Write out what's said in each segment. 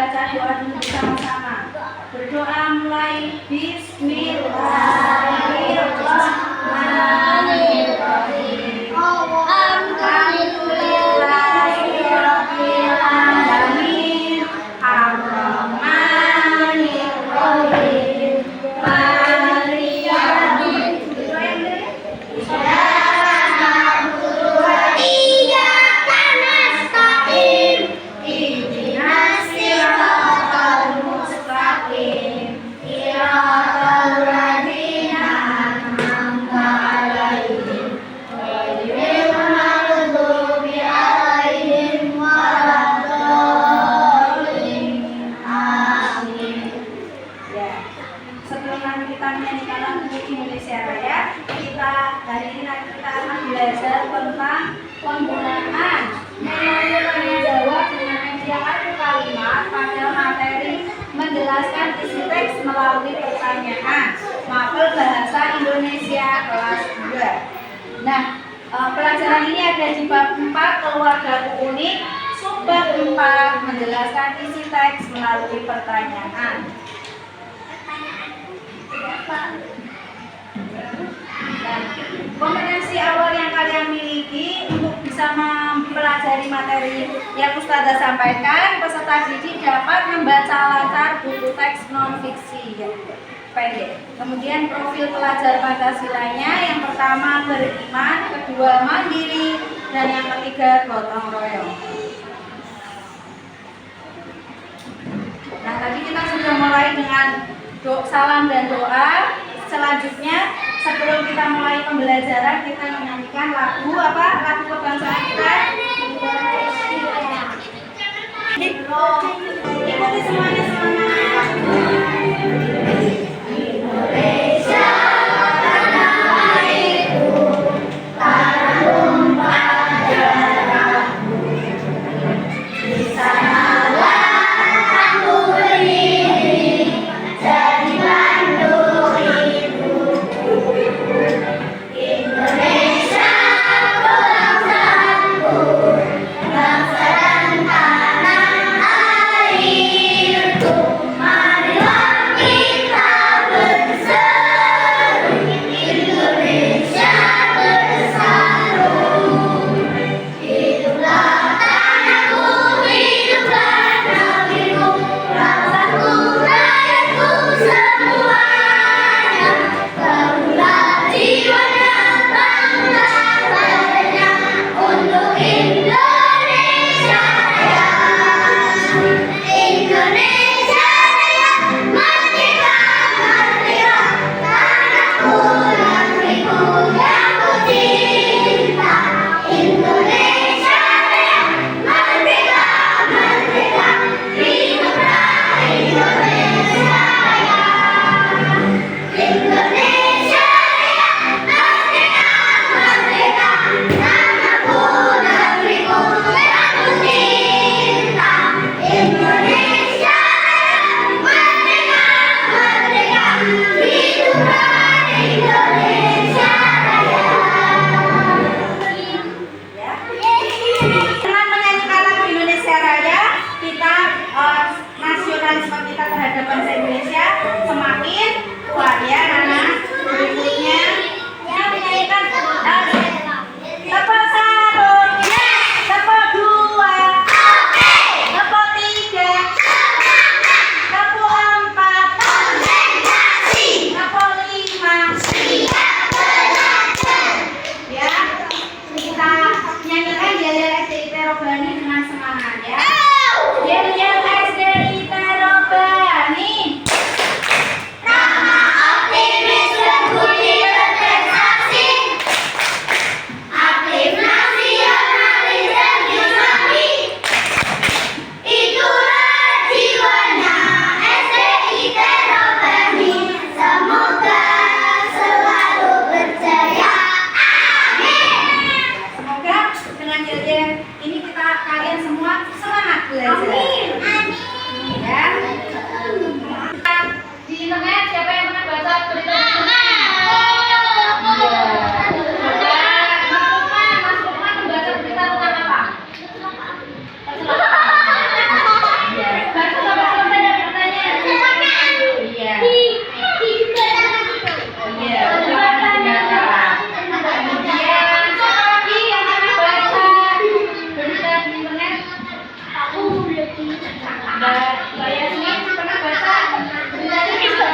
membaca doa dulu bersama-sama. Berdoa mulai. Bismillahirrahmanirrahim. Alhamdulillahirabbil alamin. Ar-Rahmanirrahim. Maliki yaumiddin. Indonesia Raya, hari ini kita akan belajar tentang penggunaan memori tanya jawab dengan menyiapkan kalimat pada materi menjelaskan isi teks melalui pertanyaan mapel bahasa Indonesia kelas 2. Nah, pelajaran ini ada di bab 4 keluarga unik, subbab 4 menjelaskan isi teks melalui pertanyaan. Kompetensi awal yang kalian miliki untuk bisa mempelajari materi yang Ustazah sampaikan, peserta didik dapat membaca lancar buku teks non-fiksi pendek. Kemudian profil pelajar Pancasilanya, yang pertama beriman, kedua mandiri, dan yang ketiga gotong royong. Nah, tadi kita sudah mulai dengan salam dan doa. Selanjutnya, sebelum kita mulai pembelajaran, kita menyanyikan lagu lagu kebangsaan kita. Ikuti semuanya semangat. Indonesia tanah airku, tanah tumpah darahku. Di sanalah aku berdiri, jadi pandu hidupku. Indonesia bangsaku, bangsa dan tanah airku. Marilah kita berseru, Indonesia bersatu. Hiduplah tanahku, hiduplah negeriku, bangsaku, rakyatku semuanya. Bangunlah jiwanya, bangunlah badannya untuk Indonesia Raya. Indonesia Raya, merdeka, merdeka, tanahku, negeriku yang ku cinta. Indonesia Raya, merdeka, merdeka, hiduplah Indonesia Raya. Indonesia Raya, merdeka, merdeka, tanahku, negeriku yang ku cinta. Indonesia Raya, merdeka, merdeka, hiduplah Indonesia Raya. Dengan menyanyikan lagu Indonesia Raya, kita nasionalisme kita terhadap bangsa Indonesia semakin kuat ya, Nana. Berikutnya kita menyanyikan tepuk satu, tepuk dua, tepuk tiga, tepuk empat, tepuk lima. Ya, kita nyanyikan Yel-Yel SDIT Robani dengan semangat ya. Yel-Yel SDIT Robani. Rama Optik Mbak Yasmin pernah baca beritanya apa?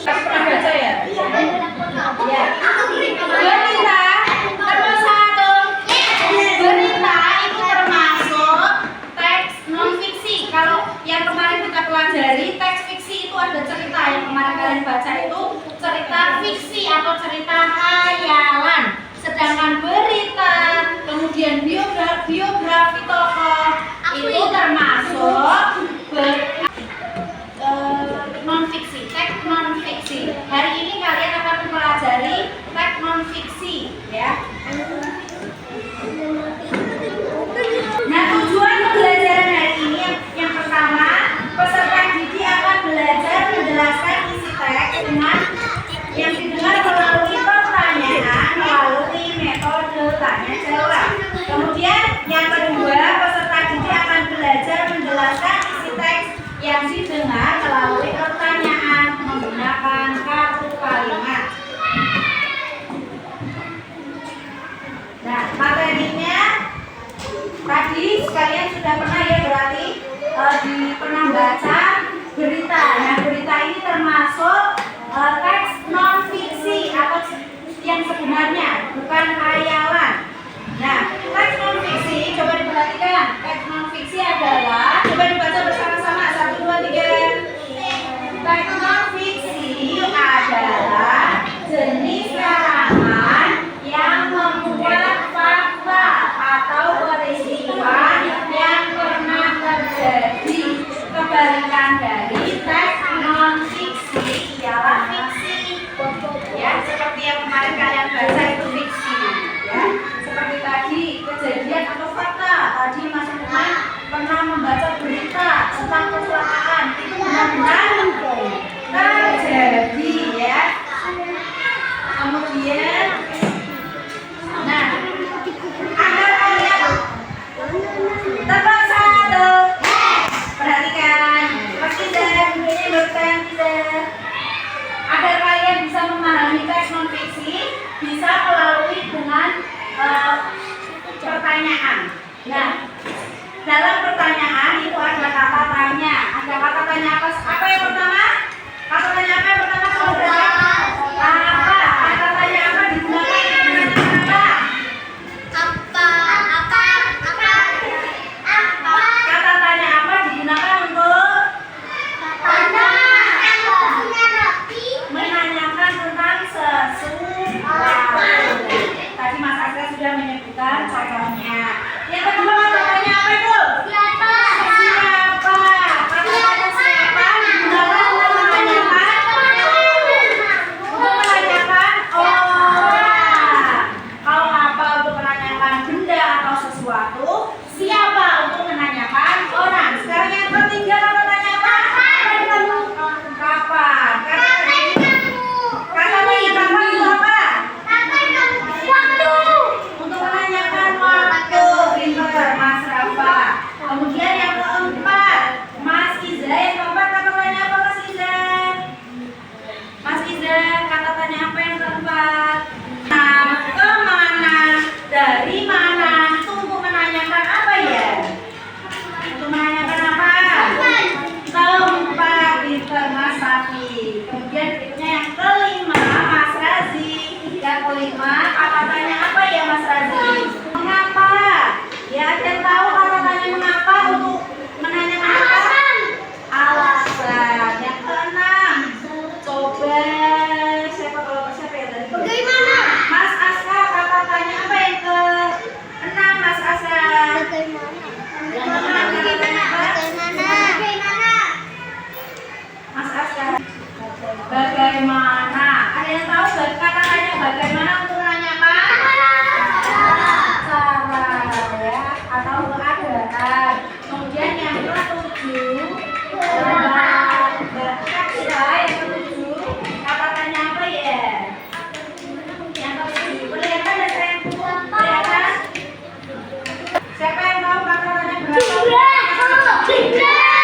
Pernah baca ya? Ya. Berita nomor 1. Berita itu termasuk teks non fiksi. Kalau yang kemarin kita pelajari teks fiksi itu ada cerita, yang kemarin kalian baca itu cerita fiksi atau cerita khayalan. Sedangkan berita, kemudian biografi tokoh itu termasuk non fiksi, teks non fiksi. Hari ini kalian akan mempelajari teks non fiksi, ya. Nah, tujuan pembelajaran hari ini yang pertama, peserta didik akan belajar menjelaskan isi teks dengan yang didengar melalui pertanyaan melalui metode tanya jawab. Kemudian yang kedua, peserta didik akan belajar menjelaskan isi teks yang didengar melalui pertanyaan menggunakan kartu kalimat. Nah, materinya tadi sekalian sudah pernah ya, berarti pernah baca berita. Nah, berita ini termasuk teks non fiksi atau yang sebenarnya, bukan khayalan. Nah, teks non fiksi coba diperhatikan. Teks non fiksi adalah, coba dibaca bersama-sama 1, 2, 3. Teks non fiksi adalah jenis karangan yang memuat fakta atau peristiwa yang pernah terjadi. Kebalikan dari teks non fiksi ialah fiksi. Ya, seperti yang kemarin kalian baca itu fiksi. Ya, seperti tadi kejadian atau fakta. Tadi Mas Lukman pernah membaca berita tentang kecelakaan, itu benar-benar terjadi, ya. Kemudian, nah, agar kalian tebak 1. Perhatikan, Mas Izan, ini bertanya Izan. Agar kalian bisa memahami teks non fiksi, bisa melalui dengan pertanyaan. Nah, dalam pertanyaan itu ada kata tanya. Ada kata tanya apa yang pertama? Kata tanya apa yang pertama? Kalau berapa? Apa? Kata tanya apa digunakan untuk apa? Kata tanya apa digunakan untuk menanyakan tentang sesuatu. Tadi Mas Asra sudah menyebutkan contohnya. Yang kedua kata tanya apa itu? Siapa? Kata tanya siapa digunakan untuk menanyakan orang. Kalau apa untuk menanyakan benda atau sesuatu, siapa untuk menanyakan orang. Sekarang yang ketiga kata tanya apa? Kapan? Kata tanya kapan itu apa? Untuk menanyakan waktu. Pintar Mas Rafa. Kemudian yang keempat, Mas Iza. Yang keempat kata tanya apa Mas Iza? Mas Iza, kata tanya apa yang keempat? Nah, kemana? Dari mana? Itu untuk menanyakan apa ya? Untuk menanyakan apa? Tempat. Pintar Mas Safi. Kemudian berikutnya yang kelima, Mas Razi. Yang kelima, kata tanya apa ya Mas Razi? Mengapa? Ya, ada yang tahu kata tanya mengapa untuk menanyakan apa? Alasan. Yang keenam, coba siapa ya tadi? Bagaimana? Mas Aska, kata tanya apa yang keenam Mas Aska? Yang keenam kata tanya apa? Mas Aska. Bagaimana? Ada yang tahu kata tanya bagaimana untuk menanyakan? Cara, ya, atau keadaan. Kemudian yang ketujuh, yang ketujuh, kata tanya apa ya? Yang ketujuh, kelihatan ya sayang? Kelihatan? Siapa yang tahu kata tanya berapa? Pintar.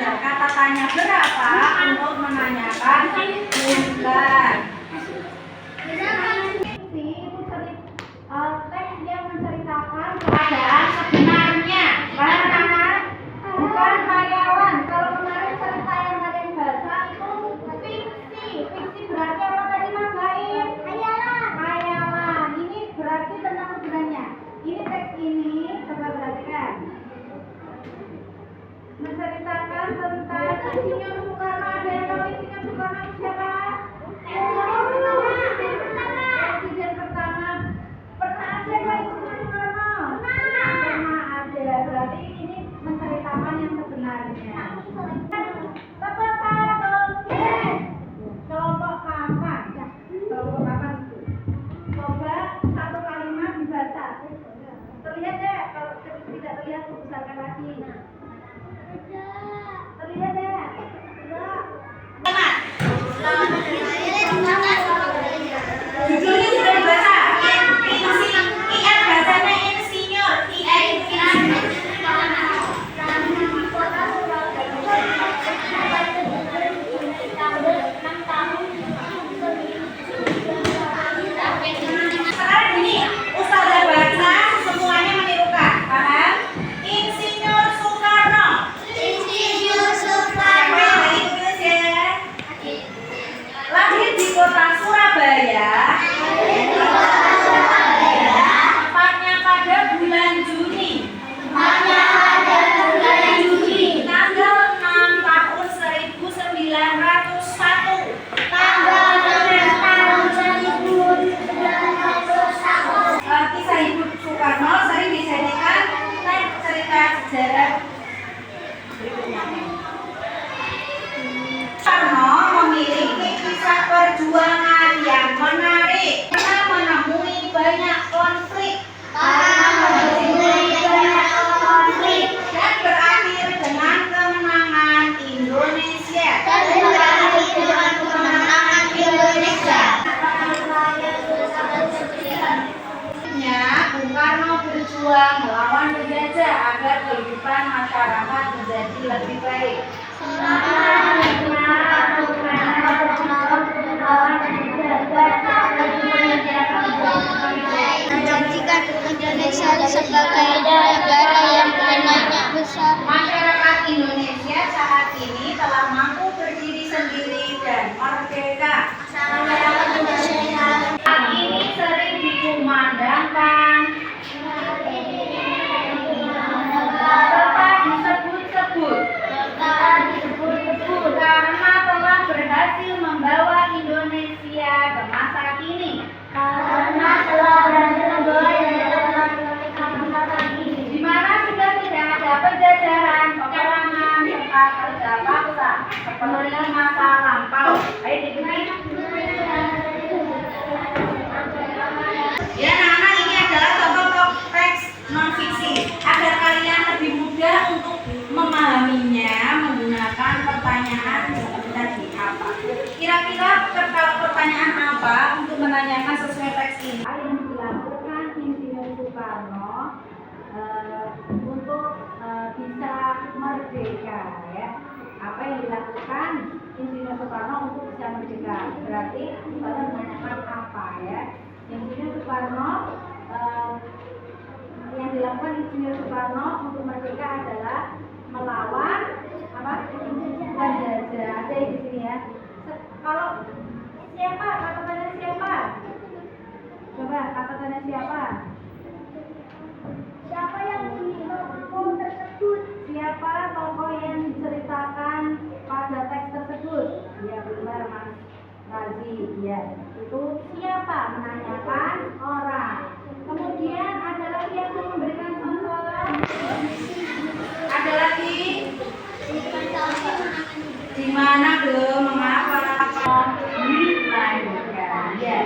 Kata tanya berapa untuk menanyakan jumlah. berjuang melawan penjajah agar kehidupan masyarakat menjadi lebih baik. Menjadikan Indonesia sebagai negara yang dananya besar. Masyarakat Indonesia saat ini telah mampu berdiri sendiri dan merdeka. Ini sering dikumandangkan serta disebut-sebut karena telah berhasil membawa Indonesia ke masa kini. Di mana sudah tidak ada penjajahan, peperangan, serta kerja paksa seperti masa lampau. Ayo diikuti. Ya, anak-anak, ini adalah contoh teks non-fiksi agar kalian lebih mudah untuk memahaminya menggunakan pertanyaan seperti tadi. Apa? Kira-kira pertanyaan apa untuk menanyakan sesuai teks ini? Yang dilakukan Insinyur Soekarno untuk bisa merdeka, ya. Apa yang dilakukan Insinyur Soekarno untuk bisa merdeka? Berarti kita menanyakan apa, ya? Insinyur Soekarno, yang dilakukan Insinyur Soekarno untuk merdeka adalah melawan apa? Penjajah. Ada di sini, ya. Kalau siapa? Kata-katanya siapa? Coba kata-katanya siapa? Siapa yang tokoh tersebut? Siapa tokoh yang diceritakan pada teks tersebut? Ya, benar, Mas Razi. Ya, itu siapa? Menanyakan orang. Kemudian ada lagi yang memberikan contoh. Ada lagi? Di mana belum? Mengapa? Dilanjutkan. Ya.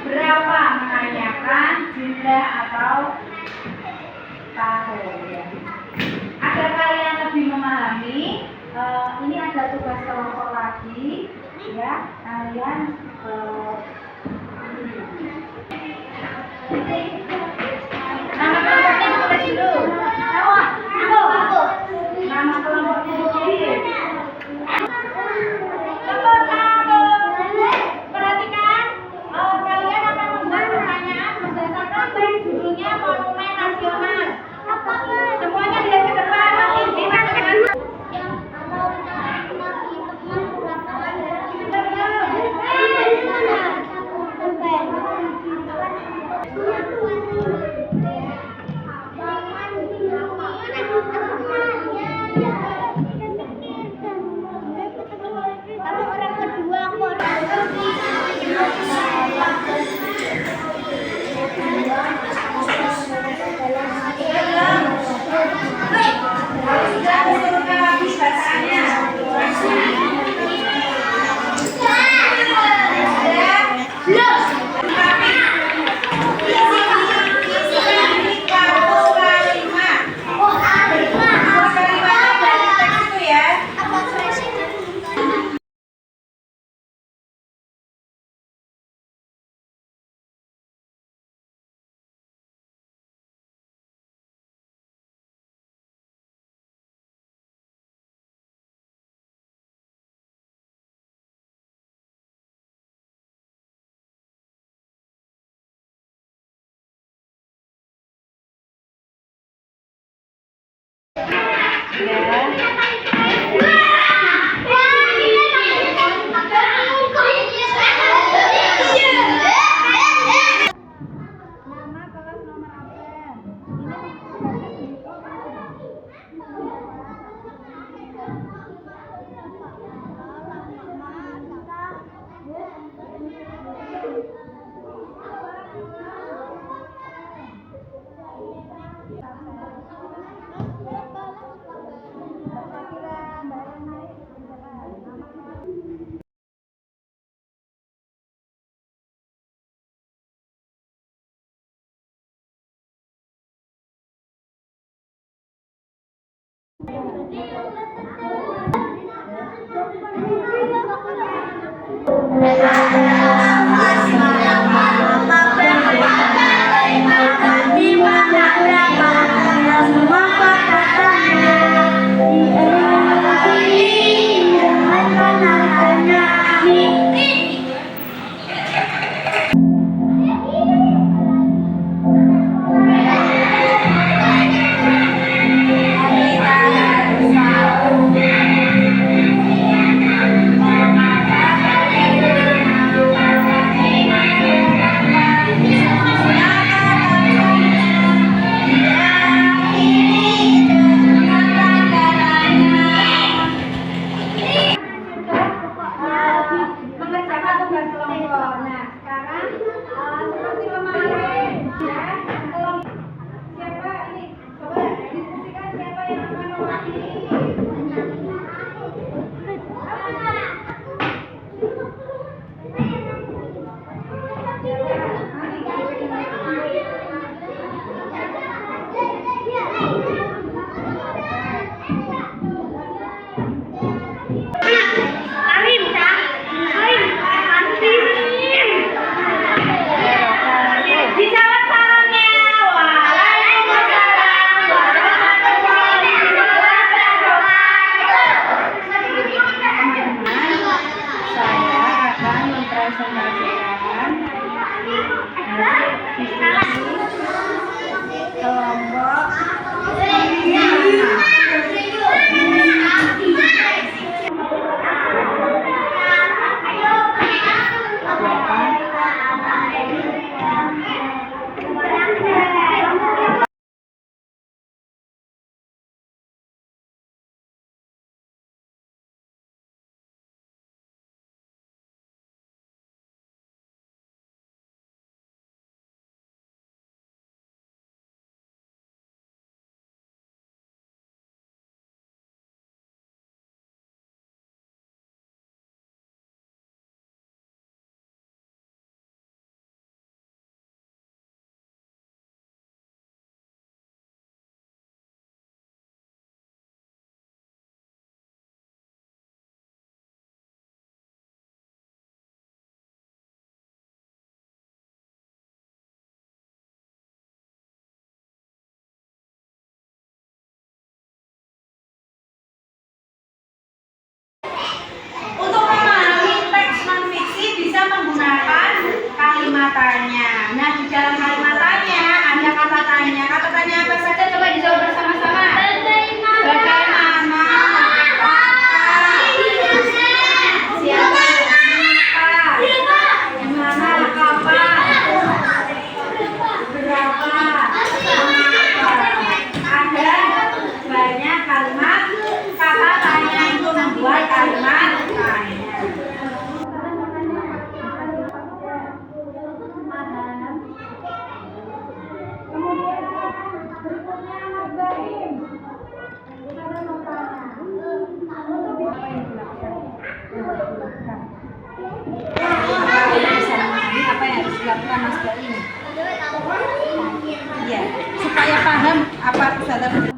Berapa? Menanyakan jumlah atau tahun, ya. Agar kalian lebih memahami, ini ada tugas kelompok lagi, ya. Kalian nama kelompoknya ditulis dulu. Nama kelompoknya ditulis. Perhatikan, kalian akan membuat pertanyaan berdasarkan teks judulnya Monumen Nasional. Semuanya lihat ke depan. Orang kedua Di mana berikutnya Mas Bahim. Ada notanya. Apa yang dilakukan? Apa yang harus dilakukan Mas Bahim? Iya, supaya paham apa Ustazah